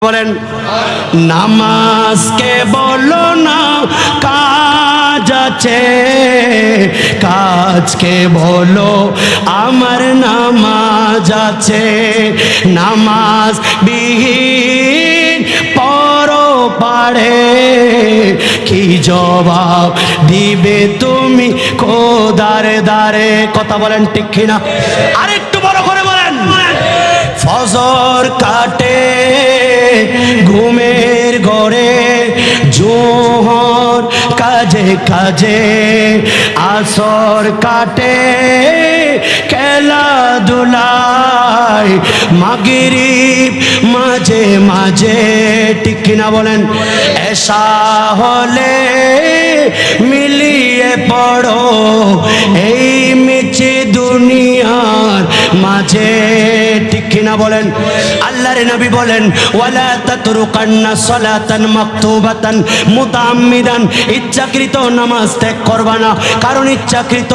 বলেন নামাজকে বলো না কাজ আছে, কাজকে বলো আমার নামাজ আছে। নামাজ বিহীন পরো পারে কি জবাব দিবে তুমি খোদার দ্বারে। কথা বলেন ঠিক কিনা? আরেকটু বড় করে বলেন। ফজর কাটে ঘুমের ঘরে, জোহর কাজে কাজে, আসর কাটে খেলাধুলায়, মাগরিব মাঝে মাঝে, ঠিক কিনা বলেন? এশা হলে মিলিয়ে পড়ো এই মিছে দুনিয়ার মাঝে, ঠিক কিনা বলেন? আল্লাহর নবী বলেন ওয়ালা তাতরুকান্না সালাতান মাকতুবাতান মুতাআম্মিদান, ইচ্ছাকৃত নামাজ ত্যাগ করবা না, কারণ ইচ্ছাকৃত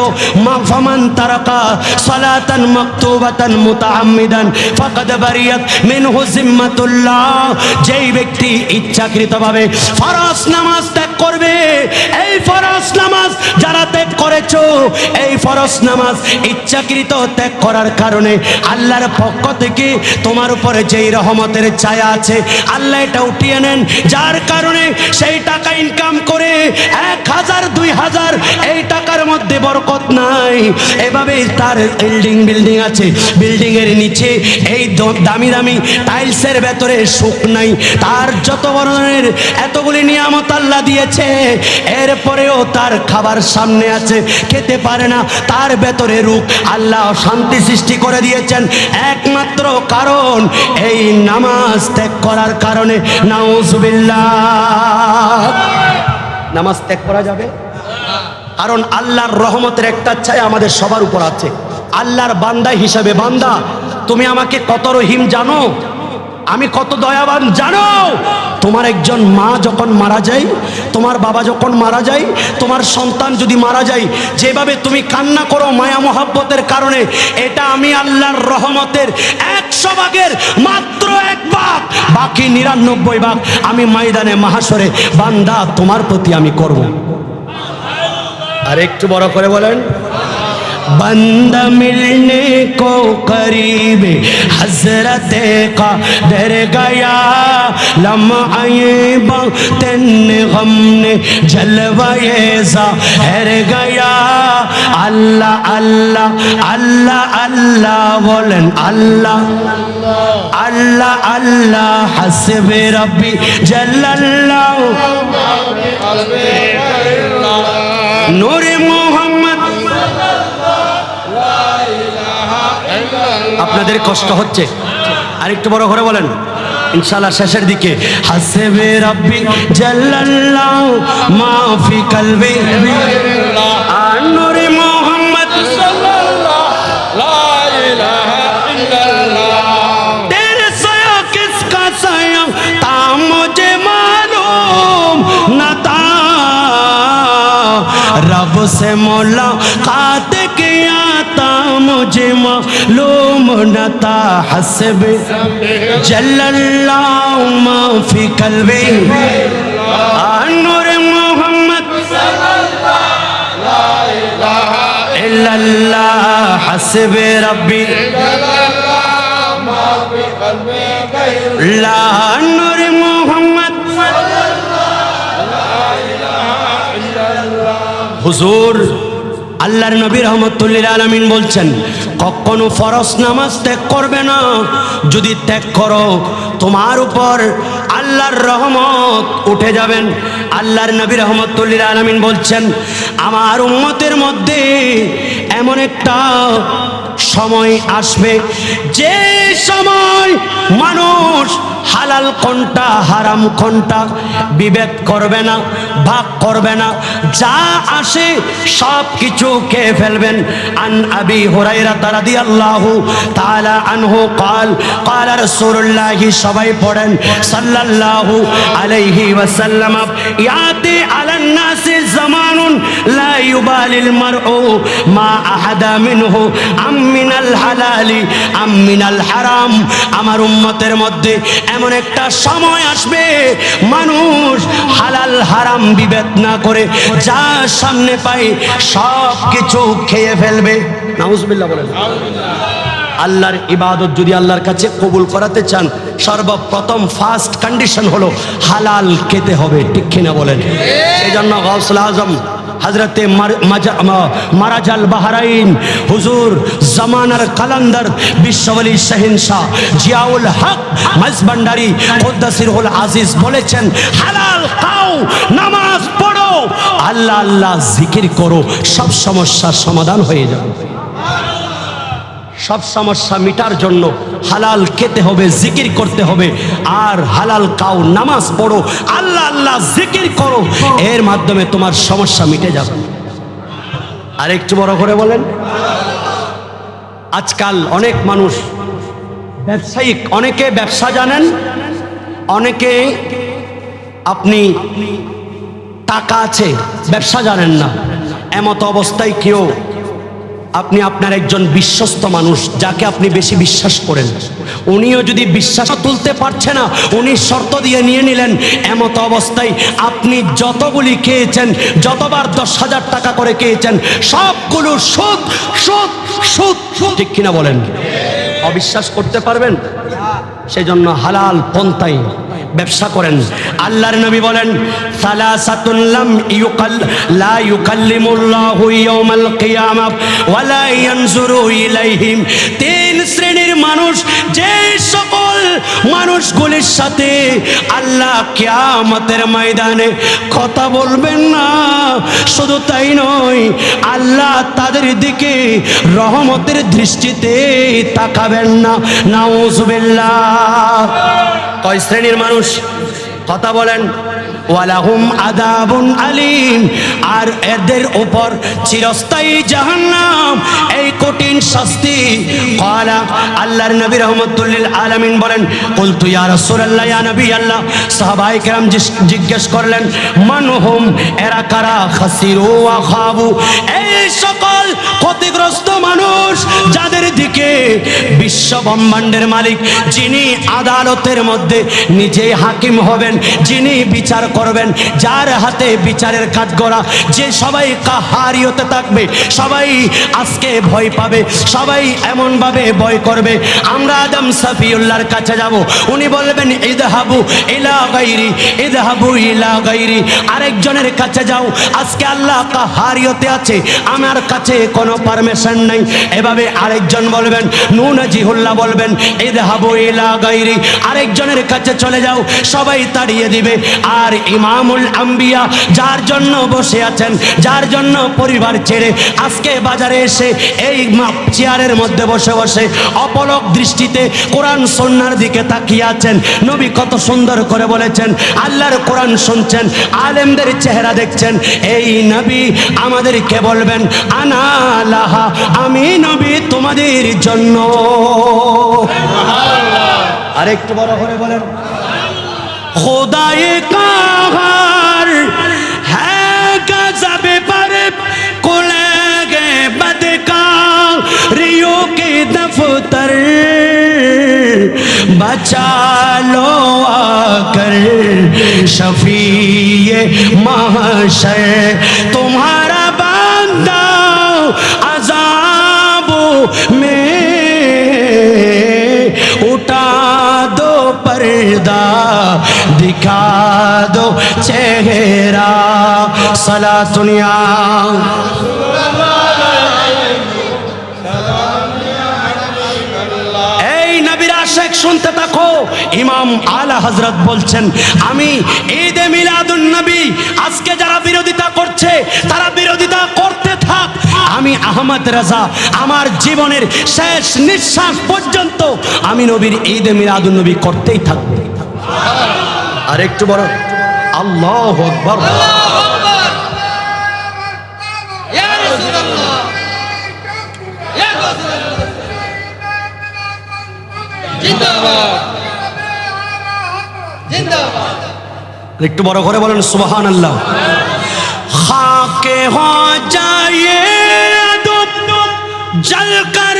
ফামান তারাকা সালাতান মাকতুবাতান মুতাআম্মিদান ফাকাদ বারিয়াত মিনহু জিম্মাতুল্লাহ। যেই ব্যক্তি ইচ্ছাকৃতভাবে ফরজ নামাজ ত্যাগ করবে, এই ফরজ নামাজ যারা ত্যাগ করেছো, এই ফরজ নামাজ ইচ্ছাকৃত ত্যাগ করার কারণে আল্লাহর পক্ষ থেকে তোমার উপরে যেই রহমতের ছায়া আছে আল্লাহ এটা উঠিয়ে নেন, যার কারণে সেই টাকা ইনকাম করে 1000 2000 এই টাকার মধ্যে বরকত নাই। এভাবে তার বিল্ডিং আছে, বিল্ডিং এর নিচে এই দামি দামি টাইলসের ভেতরে সুখ নাই। তার যত ধরনের এতগুলি নিয়ামত আল্লাহ দিয়েছে, এরপরেও তার খাবার সামনে আছে, খেতে পারে না, তার ভেতরে রূপ আল্লাহ শান্তি সৃষ্টি করে দিয়েছেন একমাত্র কারণ এই নামাজ ত্যাগ করার কারণে। নাউজুবিল্লাহ। নামাজ ত্যাগ করা যাবে? কারণ আল্লাহর রহমতের একটা ছায়া আমাদের সবার উপর আছে। আল্লাহর বান্দা হিসাবে, বান্দা তুমি আমাকে কত রহিম জানো, আমি কত দয়াবান জানো? তোমার একজন মা যখন মারা যায়, তোমার বাবা যখন মারা যায়, তোমার সন্তান যদি মারা যায়, যেভাবে তুমি কান্না করো মায়া মোহাব্বতের কারণে, এটা আমি আল্লাহর রহমতের 100 ভাগের মাত্র 1 ভাগ, বাকি 99 ভাগ আমি ময়দানে মাহশরে বান্দা তোমার প্রতি আমি করব। আর একটু বড় করে বলেন। बंदा मिलने को करीब हजरत कादर गया, लम्हाए बातें गम ने जलवाए ज़ाहिर गया। अल्लाह अल्लाह अल्लाह अल्लाह बोलन अल्लाह अल्लाह अल्लाह हस्बे रब्बी जल्लल्लाह नूरे मोहम्मद। আপনাদের কষ্ট হচ্ছে, আরেকটু বড় করে বলেন ইনশাআল্লাহ শেষের দিকে। হাসবে রাব্বি জাল্লাল্লাহু মা ফি কলবি নূরে মোহাম্মদ সাল্লাল্লাহু লা ইলাহা ইল্লাল্লাহ। তেরে সায়া কিসকা সায়া তা মুঝে মালूम না তা, रब से मुलाकात किया था मुझे मालूम न था, हस्बे जल्लल्लाहु मा फी कल्बी नूर मोहम्मद सल्लल्लाहु ला इलाहा इल्लल्लाह, हस्बे रब्बी जल्लल्लाहु मा फी कल्बी ला नूर मोहम्मद হুজুর আল্লাহর নবী রহমতুল্লিল আলামিন বলছেন কখনো ফরজ নামাজ ত্যাগ করবে না, যদি ত্যাগ করো তোমার উপর আল্লাহর রহমত উঠে যাবেন। আল্লাহর নবী রহমতুল্লিল আলামিন বলছেন আমার উম্মতের মধ্যে এমন একটা সময় আসবে, যে সময় মানুষ হালাল কোনটা হারাম কোনটা বিবেক করবে না, ভাগ করবে না, যা আসে সব কিছু খেয়ে ফেলবেন। আন আবি হুরায়রা রাদিয়াল্লাহু তাআলা আনহু قال قال رسول الله, সবাই পড়েন সাল্লাল্লাহু আলাইহি ওয়াসাল্লাম, ইয়াতি আলান নাসি জামানুন লা ইউবালিল মারউ মা আহাদা মিনহু আম মিনাল হালালি আম মিনাল হারাম। আমার উম্মতের মধ্যে এমন একটা সময় আসবে মানুষ হালাল হারাম বিবেক না করে যা সামনে পাই সব কিছু খেয়ে ফেলবে। নাউজুবিল্লাহ বলেন। আল্লাহর ইবাদত যদি আল্লাহর কাছে কবুল করাতে চান, সর্বপ্রথম ফার্স্ট কন্ডিশন হলো হালাল খেতে হবে, ঠিক কিনা বলেন? সেই জন্য গাউসুল আজম হযরতে মারাজাল বাহরাইন হুজুর জামানার কালান্দার বিশ্বওয়ালি শাহিনশাহ জিয়াউল হক মাঝভান্ডারী কুদ্দাসিরুল আজিজ বলেছেন, হালাল খাও, নামাজ পড়ো, আল্লাহ আল্লাহ জিকির করো, সব সমস্যার সমাধান হয়ে যাবে। সব সমস্যা মিটার জন্য হালাল খেতে হবে, জিকির করতে হবে। আর হালাল খাও, নামাজ পড়ো, আল্লাহ আল্লাহ জিকির করো, এর মাধ্যমে তোমার সমস্যা মিটে যাবে। আর একটু বড় করে বলেন। আজকাল অনেক মানুষ ব্যবসায়িক, অনেকে ব্যবসা জানেন, অনেকে আপনি টাকা আছে ব্যবসা জানেন না। এমত অবস্থায় কেউ আপনি আপনার একজন বিশ্বস্ত মানুষ যাকে আপনি বেশি বিশ্বাস করেন, উনিও যদি বিশ্বাস তুলতে পারছে না, উনি শর্ত দিয়ে নিয়ে নিলেন, এমত অবস্থায় আপনি যতগুলি খেয়েছেন, যতবার 10,000 টাকা করে খেয়েছেন, সবগুলো সুদ সুদ সুদ, ঠিক কিনা বলেন? অবিশ্বাস করতে পারবেন? সেজন্য হালাল পন্থায় ব্যবসা করেন। আল্লাহর নবী বলেন, সালাসাতুন লা ইউকাল্লিমুল্লাহু ইয়াওমাল কিয়ামাহ ওয়া লা ইয়ানজুরু ইলাইহিম। 3 শ্রেণীর মানুষ, যে সকল মানুষগুলির সাথে আল্লাহ কিয়ামতের ময়দানে কথা বলবেন না, শুধু তাই নয়, আল্লাহ তাদের দিকে রহমতের দৃষ্টিতে তাকাবেন না। নাউজুবিল্লাহ। কয় শ্রেণীর মানুষ? কথা বলেন। ওয়ালাহুম আযাবুন আলীম, আর এদের উপর চিরস্থায়ী জাহান্নাম, এই কঠিন শাস্তি। ক্বালা, আল্লাহর নবী রাহমাতুল লিল আলামিন বলেন, কুলতু ইয়া রাসূলুল্লাহ, ইয়া নবী আল্লাহ। সাহাবায়ে কেরাম জিজ্ঞেস করলেন, মানহুম, এরা কারা? খাসিরু ওয়া খাবু, এই সকল ক্ষতিগ্রস্ত মানুষ যাদের দিকে বিশ্ব ব্রহ্মাণ্ডের মালিক, যিনি আদালতের মধ্যে নিজে হাকিম হবেন, যিনি বিচার করবেন, যার হাতে বিচারের কাঠগড়া, যে সবাই কাহারিয়তে থাকবে, সবাই আজকে ভয় পাবে, সবাই এমন ভাবে ভয় করবে, আমরা আদম সাফিউল্লাহর কাছে যাব, উনি বলবেন ইযহাবু ইলা গায়রি, ইযহাবু ইলা গায়রি, আরেকজনের কাছে যাও, আজকে আল্লাহ কাহারিয়তে আছে, আমার কাছে কোনো পারমিশন নাই। এভাবে আরেকজন বলবেন, নূন জিহুল্লাহ বলবেন ইযহাবু ইলা গায়রি, আরেকজনের কাছে চলে যাও, সবাই তাড়িয়ে দিবে। আর ইমামুল আম্বিয়া, যার জন্য বসে আছেন, যার জন্য পরিবার ছেড়ে আজকে বাজারে এসে এই চেয়ারের মধ্যে বসে বসে অপলক দৃষ্টিতে কোরআন সুন্নাহর দিকে তাকিয়ে আছেন, নবী কত সুন্দর করে বলেছেন, আল্লাহর কোরআন শুনছেন, আলেমদের চেহারা দেখছেন, এই নবী আমাদেরকে বলবেন, আনা লাহা, আমি নবী তোমাদের জন্য। আর একটু বড় করে বলেন, खुदाए कहर है गज़ब पर कुलगे बदकारियों के दफ्तर, बचा लो आकर शफीए महशर, तुम्हारा बंदा अज़ाबों में उठा दो पर्दा, दिखा दो चेहरा, सलातुनिया। এই নবীর আশিক শুনতে থাকো। ইমাম আলা হযরত বলছেন, আমি ঈদে মিলাদুন নবী, আজকে যারা বিরোধিতা করছে তারা বিরোধিতা করতে থাক, আমি আহমদ রাজা আমার জীবনের শেষ নিঃশ্বাস পর্যন্ত আমি নবীর ঈদে মিলাদুন নবী করতেই থাকবো। আর একটু বড়, আল্লাহু আকবার। একটু বড় করে বলেন সুবহানাল্লাহ। খাকে হো জায়ে আদব জলকর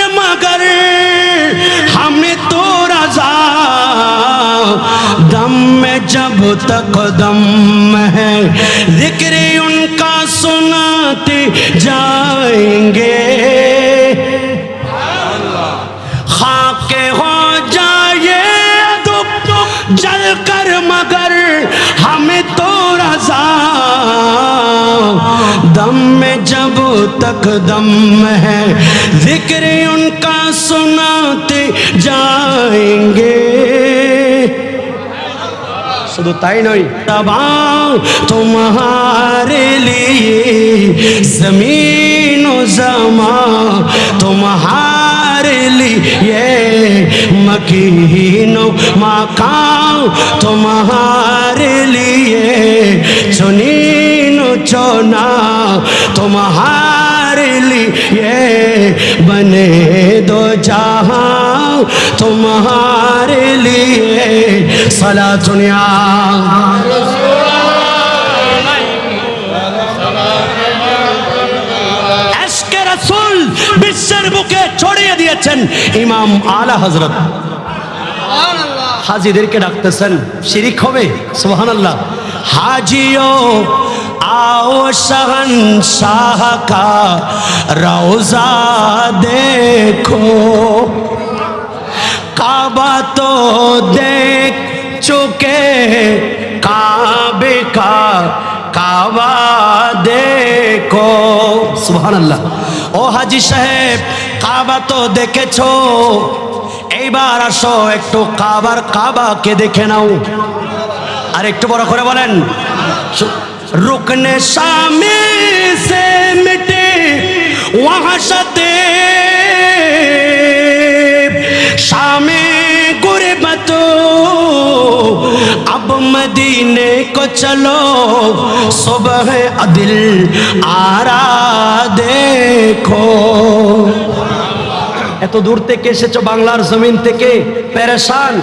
दम में जब तक दम है जिक्र उनका सुनाते जाएंगे खाके हो जाए दुख जल कर मगर हमें तो रज़ा दम में जब तक दम है जिक्र उनका सुनाते जाएंगे শুধু তাই নয় तबा तुम्हारे लिए ज़मीन ज़मा तुम्हारे लिए मकीनो मकान तुम्हारे लिए चुनीनो चुना तुम्हारे लिए बने दो जहां तुम्हारे लिए सला दुनिया এশকে রাসূল বিশ্বের বুকে ছড়িয়ে দিয়েছেন ইমাম আলা হযরত হাজীদেরকে ডাকতেছেন শিরিক হবে সুবহানাল্লাহ हाजियों आओ शहंशाह का रौजा देखो काबा तो देख चुके काबे का काबा देखो सुभान अल्लाह ओ हाजी साहेब काबा तो देखेছো এইবার আসো একটু কাবার কাবাকে দেখে নাও আর একটু বড় করে বলেন रुकने शामी से मिटे वहशते शामे गुरबत अब मदीने को चलो सुबह अदिल आरा देखो এত দূর থেকে এসেছো বাংলার জমিন থেকে পেরেশান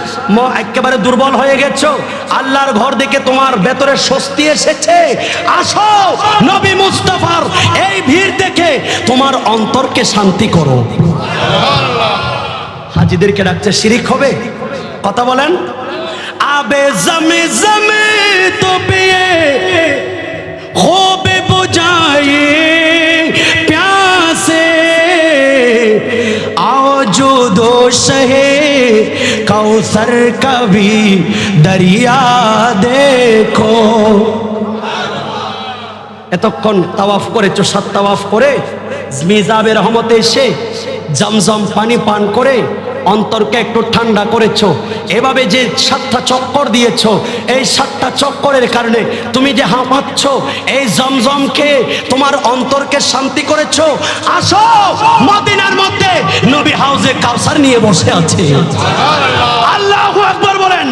একেবারে দুর্বল হয়ে গেছো আল্লাহর ঘর দেখে তোমার ভেতরে স্বস্তি এসেছে আসো নবী মুস্তাফার এই ভিড় দেখে তোমার অন্তরকে শান্তি করো সুবহানাল্লাহ হাজীদেরকে ডাকছে শিরিক হবে কথা বলেন আবে জমে জমে তো পিয়ে خوبे बुझाए प्यासे आओ जो दोष है कौसर कभी दरिया देखो এতক্ষণ তাওয়াফ করেছো সাত তাওয়াফ করে মিজাবের রহমতে এসে জমজম পানি পান করে অন্তরকে একটু ঠান্ডা করেছো এভাবে যে সাতটা চক্কর দিয়েছো এই সাতটা চক্করের কারণে তুমি যে হাঁপাচ্ছ এই জমজমকে তোমার অন্তরকে শান্তি করেছো আসো মদিনার মধ্যে নবী হাউজে কাউসার নিয়ে বসে আছে সুবহানাল্লাহ আল্লাহু আকবার বলেন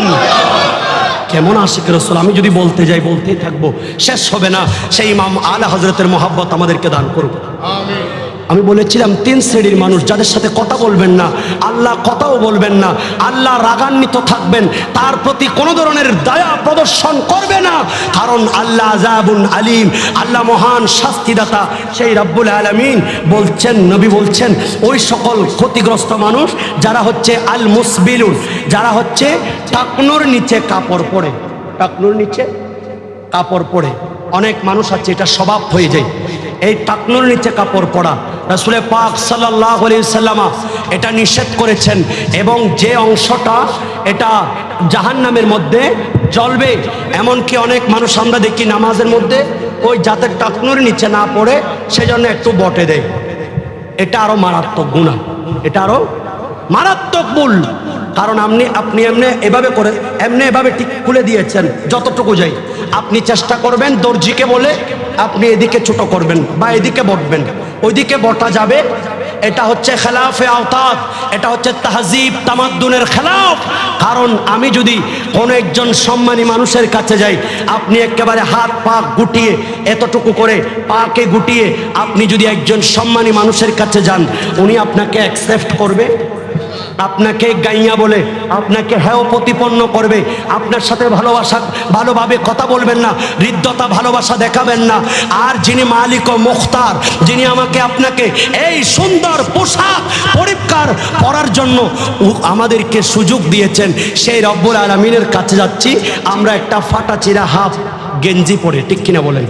কেমন আশিক রাসূল আমি যদি বলতে যাই বলতেই থাকবো শেষ হবে না সেই ইমাম আলা হযরতের মহব্বত আমাদেরকে দান করুন আমিন আমি বলেছিলাম তিন শ্রেণীর মানুষ যাদের সাথে কথা বলবেন না আল্লাহ কথাও বলবেন না আল্লাহ রাগান্বিত থাকবেন তার প্রতি কোনো ধরনের দয়া প্রদর্শন করবে না কারণ আল্লাহ আযাবুন আলিম আল্লাহ মহান শাস্তিদাতা সেই রব্বুল আলামিন বলছেন নবী বলছেন ওই সকল ক্ষতিগ্রস্ত মানুষ যারা হচ্ছে আল মুসবিলুন যারা হচ্ছে টাকনুর নিচে কাপড় পরে টাকনুর নিচে কাপড় পরে অনেক মানুষ আছে এটা স্বভাব হয়ে যায় এই টাকনুর নিচে কাপড় পরা রাসূল পাক সাল্লাল্লাহু আলাইহি সাল্লাম এটা নিষেধ করেছেন এবং যে অংশটা এটা জাহান্নামের মধ্যে জ্বলবে এমনকি অনেক মানুষ আমরা দেখি নামাজের মধ্যে ওই যাতে টাকনুর নিচে না পড়ে সেজন্য একটু বটে দেয় এটা আরো মারাত্মক গুনাহ এটা আরো মারাত্মক ভুল কারণ আপনি এভাবে করে এভাবে ঠিক খুলে দিয়েছেন যতটুকু যাই আপনি চেষ্টা করবেন দর্জিকে বলে আপনি এদিকে ছোট করবেন বা এদিকে বটবেন ওইদিকে বটা যাবে এটা হচ্ছে খেলাফে আওতাত এটা হচ্ছে তাহজিব তামাদ্দুনের খেলাফ কারণ আমি যদি কোনো একজন সম্মানী মানুষের কাছে যাই আপনি একেবারে হাত পা গুটিয়ে এতটুকু করে পাকে গুটিয়ে আপনি যদি একজন সম্মানী মানুষের কাছে যান উনি আপনাকে অ্যাকসেপ্ট করবে আপনাকে গাইয়া বলে, আপনাকে হেয় প্রতিপন্ন করবে, আপনার সাথে ভালোভাবে কথা বলবেন না, হৃদ্যতা ভালোবাসা দেখাবেন না। আর যিনি মালিক ও মুখতার, যিনি আমাকে আপনাকে এই সুন্দর পোশাক পরিষ্কার পরার জন্য আমাদেরকে সুযোগ দিয়েছেন, সেই রব্বুল আলামিনের কাছে যাচ্ছি আমরা একটা ফাটা চিরা হাফ গেঞ্জি পরে, ঠিক কিনা বলেন?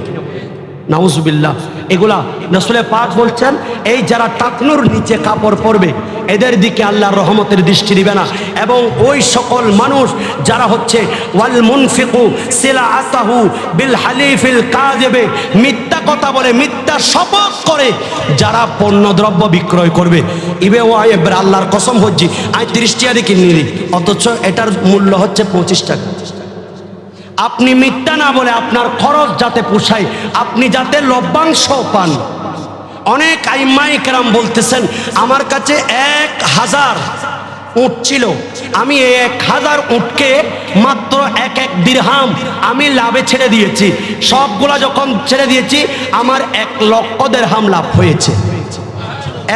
নাউজুবিল্লাহ। এগুলা রাসূলে পাক বলছেন, এই যারা টাকনুর নিচে কাপড় পরবে এদের দিকে আল্লাহর রহমতের দৃষ্টি দিবে না। এবং ওই সকল মানুষ যারা হচ্ছে ওয়াল মুনফিকু সিলাআতাহু বিল হালিফিল কাযিবে, মিথ্যা কথা বলে, মিথ্যা শপথ করে যারা পণ্যদ্রব্য বিক্রয় করবে, ইবে ওয়াইবের আল্লাহর কসম হজ্জি ৩৫ টাকা দিয়ে কিনে, অথচ এটার মূল্য হচ্ছে 25 টাকা। আপনি মিথ্যা না বলে আপনার খরচ যাতে পোষায়, আপনি যাতে লভ্যাংশ পান। অনেক আইম্মায়ে কেরাম বলতেছেন, আমার কাছে 1000 উট ছিল, আমি এই 1000 উটকে মাত্র এক দিরহাম আমি লাভে ছেড়ে দিয়েছি। সবগুলা যখন ছেড়ে দিয়েছি আমার 1,00,000 দিরহাম লাভ হয়েছে।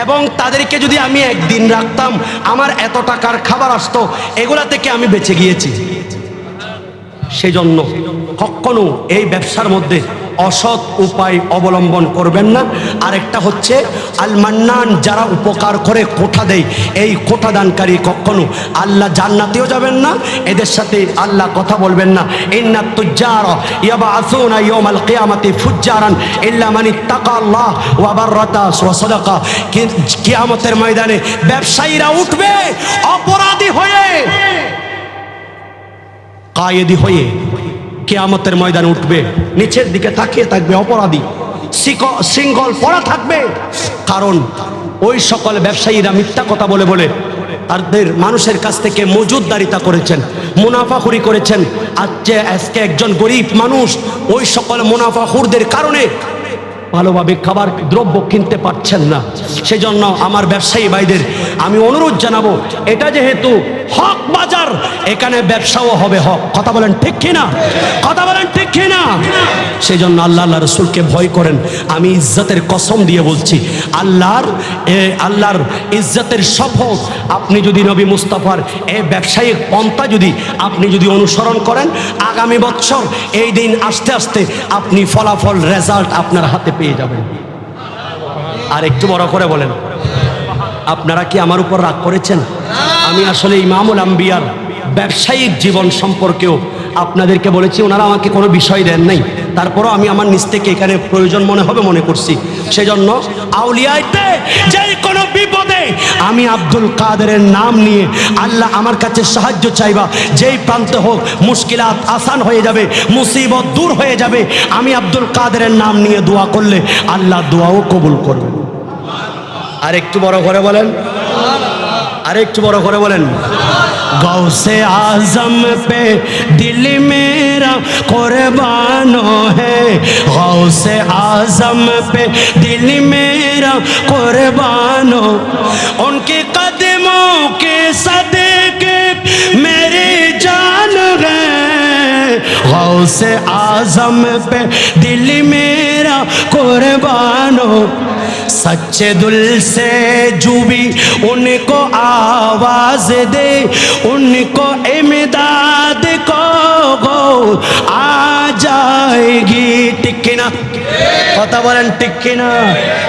এবং তাদেরকে যদি আমি একদিন রাখতাম আমার এত টাকার খাবার আসতো, এগুলা থেকে আমি বেঁচে গিয়েছি। সেই জন্য কখনো এই ব্যবসার মধ্যে অসৎ উপায় অবলম্বন করবেন না। আরেকটা হচ্ছে আল মান্নান, যারা উপকার করে কোঠা দেয়, এই কোঠা দানকারী কখনো আল্লাহ জান্নাতেও যাবেন না, এদের সাথে আল্লাহ কথা বলবেন না। ইন্নাত তুজ্জারা ইয়াবআসুনা ইয়াউমাল কিয়ামাতি ফুজ্জারান ইল্লা মান ইত্তাকাল্লাহ ওয়া বাররাতা ওয়া সাদাকা। কিয়ামতের ময়দানে ব্যবসায়ীরা উঠবে অপরাধী হয়ে, কায়েদি হয়ে কিয়ামতের ময়দানে উঠবে, নিচের দিকে তাকিয়ে থাকবে অপরাধী, শৃঙ্খল পরা থাকবে। কারণ ওই সকল ব্যবসায়ীরা মিথ্যা কথা বলে বলে তাদের মানুষের কাছ থেকে মজুদদারিতা করেছেন, মুনাফাখুরি করেছেন। আজকে একজন গরিব মানুষ ওই সকল মুনাফাখুরদের কারণে ভালোভাবে খাবার দ্রব্য কিনতে পারছেন না। সেজন্য আমার ব্যবসায়ী ভাইদের আমি অনুরোধ জানাবো, এটা যেহেতু হক বাজার, এখানে ব্যবসাও হবে হক। কথা বলেন ঠিক কিনা? কথা বলেন ঠিক কিনা? সেই জন্য আল্লাহ রসুলকে ভয় করেন। আমি ইজ্জতের কসম দিয়ে বলছি, আল্লাহর ইজ্জতের শপথ, আপনি যদি নবী মুস্তাফার এই ব্যবসায়িক পন্থা আপনি যদি অনুসরণ করেন, আগামী বছর এই দিন আস্তে আস্তে আপনি ফলাফল রেজাল্ট আপনার হাতে পেয়ে যাবেন। আর একটু বড় করে বলেন, আপনারা কি আমার উপর রাগ করেছেন? আমি আসলে ইমামুল আম্বিয়ার ব্যবসায়িক জীবন সম্পর্কেও আপনাদেরকে বলেছি, ওনারা আমাকে কোনো বিষয় দেন নাই, তারপরও আমি আমার নিজ থেকে এখানে প্রয়োজন মনে করছি। সেজন্য আউলিয়াতে যে কোনো বিপদে আমি আব্দুল কাদেরের নাম নিয়ে আল্লাহ আমার কাছে সাহায্য চাইবা, যেই প্রান্তে হোক মুশকিলাত আসান হয়ে যাবে, মুসিবত দূর হয়ে যাবে। আমি আব্দুল কাদেরের নাম নিয়ে দোয়া করলে আল্লাহ দোয়াও কবুল করবেন। আর একটু বড় করে বলেন, আর একটু বড় করে বলেন, गौसे आजम पे दिल मेरा कुर्बानो है, गौसे आजम पे दिल मेरा कुर्बानो, उनके कदमों के सदके मेरी जान है, गौसे आजम पे दिल मेरा कुर्बानो, सच्चे दिल से जो भी उनको आवाज दे, उनको इमदाद को आ जाएगी। टिक्किना पता बोलें, टिक्किना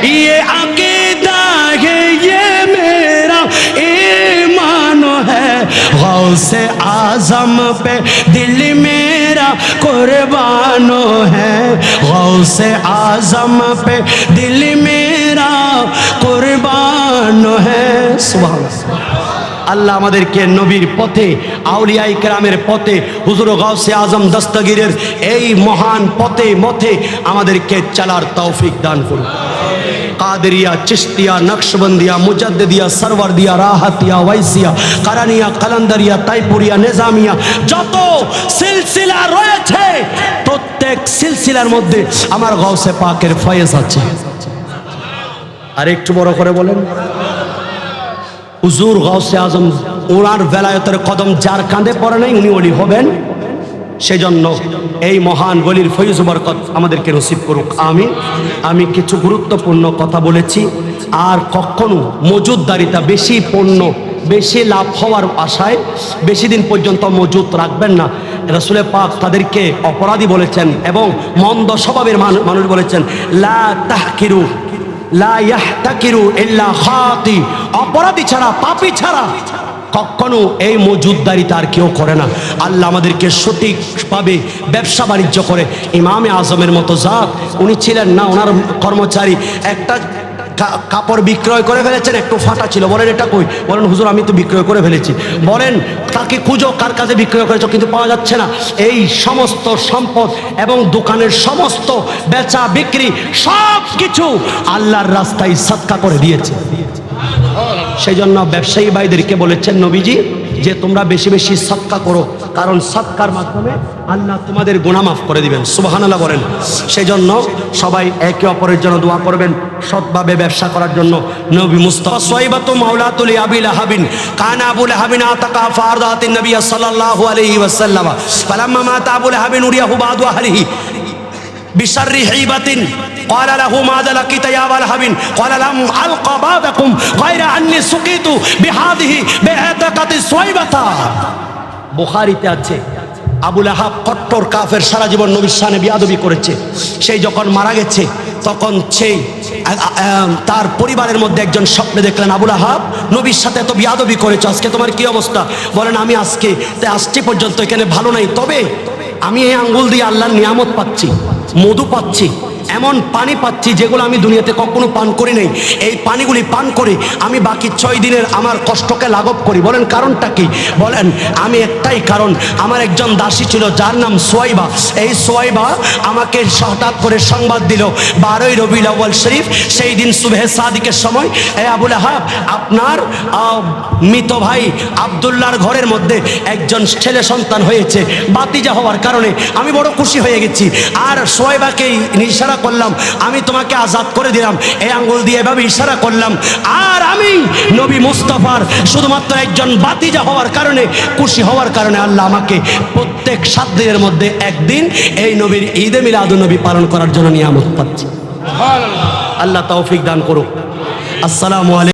ये अकीदा है, ये मेरा ईमान है, गौसे आजम पे दिल मेरा कुर्बानो है, गौसे आजम पे दिल मेरा कुर्बानो है। सुभान আল্লাহ আমাদেরকে নবীর পথে, আউলিয়ায়ে কেরামের পথে, হুজুর গাউসে আজম দস্তগীরের এই মহান পথে আমাদেরকে চলার তৌফিক দান করুন। কাদেরিয়া, চিশতিয়া, নকশবন্দিয়া, মুজাদ্দিদিয়া, সরওয়ারদিয়া, রাহাতিয়া, ওয়াইসিয়া, কারানিয়া, কালান্দারিয়া, তাইপুরিয়া, নিজামিয়া, যত সিলসিলা রয়েছে প্রত্যেক সিলসিলার মধ্যে আমার গাউসে পাকের ফয়েজ আছে। আর একটু বড় করে বলেন, হুজুর গাউসে আজম, ওনার বেলায়েতের কদম যার কাঁধে পড়ে নাই উনি ওলি হবেন। সেজন্য এই মহান ওলির ফয়জ বরকত আমাদেরকে নসিব করুক, আমিন। আমি কিছু গুরুত্বপূর্ণ কথা বলেছি, আর কখনো মজুদদারিতা, বেশি পণ্য বেশি লাভ হওয়ার আশায় বেশি দিন পর্যন্ত মজুদ রাখবেন না। রাসূল পাক তাদেরকে অপরাধী বলেছেন এবং মন্দ স্বভাবের মানুষ বলেছেন, লা তাহকিরু লা ইয়াহতাকিরু ইল্লা খাতি, অপরাধী ছাড়া, পাপী ছাড়া কখনো এই মজুদদারিতা আর কেউ করে না। আল্লাহ আমাদেরকে সঠিকভাবে ব্যবসা বাণিজ্য করে, ইমামে আজমের মতো জাত উনি ছিলেন না, ওনার কর্মচারী একটা কাপড় বিক্রয় করে ফেলেছেন, একটু ফাটা ছিল, বলেন এটা কই? বলেন হুজুর আমি তো বিক্রয় করে ফেলেছি। বলেন তাকে খুঁজো কার কাছে বিক্রয় করেছো, কিন্তু পাওয়া যাচ্ছে না। এই সমস্ত সম্পদ এবং দোকানের সমস্ত বেচা বিক্রি সব কিছু আল্লাহর রাস্তায় সাদকা করে দিয়েছে। সেই জন্য ব্যবসায়ী ভাইদেরকে বলেছেন নবীজি যে তোমরা বেশি বেশি সাদকা করো, কারণ সাদকার মাধ্যমে আল্লাহ তোমাদের গুনাহ মাফ করে দিবেন। সুবহানাল্লাহ বলেন। সেই জন্য সবাই একে অপরের জন্য দোয়া করবেন সৎভাবে ব্যবসা করার জন্য। নবী মুস্তাফা সুয়াইবাতু মাওলাতুল আবি লাহাবিন কানা আবু লাহাবিন আতাকা ফারদাতিন নবী সাল্লাল্লাহু আলাইহি ওয়াসাল্লাম ফালাম্মা মাতা আবু লাহাবিন উরিয়াহু বাদু আহলিহি বিশাররি হিবাতিন قال له ماذا لقيت يا أبا لهب قال لم ألقى بعدكم غير أني سقيت بهذه بعتقة سويبة। বুখারীতে আছে আবু লাহাব কট্টর কাফের, সারা জীবন নবীর শানে বিয়াদবি করেছে। সেই যখন মারা গেছে তখন সেই তার পরিবারের মধ্যে একজন স্বপ্নে দেখলেন, আবু লাহাব নবীর সাথে এত বিয়াদবি করেছো, আজকে তোমার কি অবস্থা? বলেন আমি আজকে আসছি পর্যন্ত এখানে ভালো নাই, তবে আমি এই আঙ্গুল দিয়ে আল্লাহর নিয়ামত পাচ্ছি, মধু পাচ্ছি, এমন পানি পাচ্ছি যেগুলো আমি দুনিয়াতে কখনো পান করি নাই। এই পানিগুলি পান করে আমি বাকি 6 দিনের আমার কষ্টকে লাঘব করি। বলেন কারণটা কি? বলেন আমি একটাই কারণ, আমার একজন দাসী ছিল যার নাম সোয়াইবা। এই সোয়াইবা আমাকে হঠাৎ করে সংবাদ দিল 12ই রবিউল আউয়াল শরীফ, সেই দিন সুবহে সাদিকের সময়, এ আবু লাহাব আপনার মৃত ভাই আব্দুল্লাহর ঘরের মধ্যে একজন ছেলে সন্তান হয়েছে, বাতিজা হওয়ার কারণে আমি বড় খুশি হয়ে গেছি। আর সোয়াইবাকে ইশারা করলাম আমি তোমাকে আজাদ করে দিলাম, এই আঙ্গুল দিয়ে এভাবে ইশারা করলাম। আর আমি নবী মুস্তাফার শুধুমাত্র একজন বাতিজা হওয়ার কারণে, খুশি হওয়ার কারণে আল্লাহ আমাকে প্রত্যেক 7 দিনের মধ্যে একদিন এই নবীর ঈদে মিলাদুন নবী পালন করার জন্য নিয়ামত পাচ্ছি। আল্লাহ তৌফিক দান করুক। আসসালামু আলাইকুম।